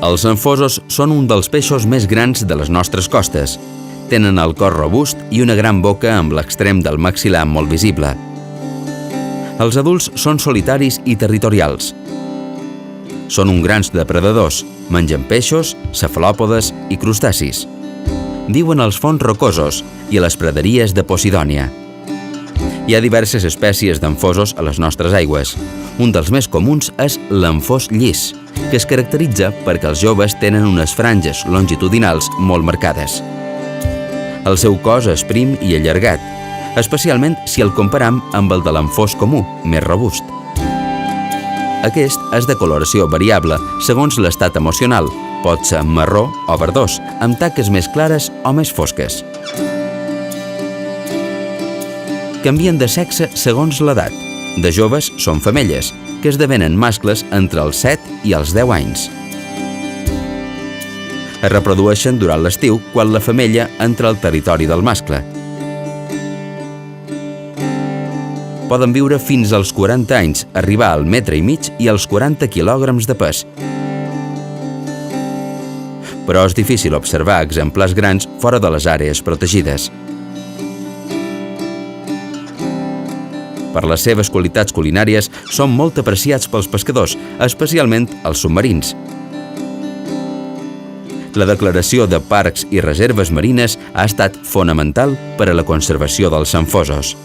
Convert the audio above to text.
Els enfosos són un dels peixos més grans de les nostres costes. Tenen el cos robust i una gran boca amb l'extrem del maxil·lar molt visible. Els adults són solitaris i territorials. Són uns grans depredadors, mengen peixos, cefalòpodes i crustacis. Viuen als fons rocosos i a les praderies de Posidònia. Hi ha diverses espècies d'enfosos a les nostres aigües. Un dels més comuns és l'enfós llis, que es caracteritza perquè els joves tenen unes franges longitudinals molt marcades. El seu cos és prim i allargat, especialment si el comparam amb el de l'enfós comú, més robust. Aquest és de coloració variable segons l'estat emocional, pot ser marró o verdós, amb taques més clares o més fosques. Canvien de sexe segons l'edat. De joves són femelles, que esdevenen mascles entre els 7 i els 10 anys. Es reprodueixen durant l'estiu quan la femella entra al territori del mascle. Poden viure fins als 40 anys, arribar al 1,5 metres i als 40 quilògrams de pes. Però és difícil observar exemplars grans fora de les àrees protegides. Per les seves qualitats culinàries, són molt apreciats pels pescadors, especialment els submarins. La declaració de parcs i reserves marines ha estat fonamental per a la conservació dels enfosos.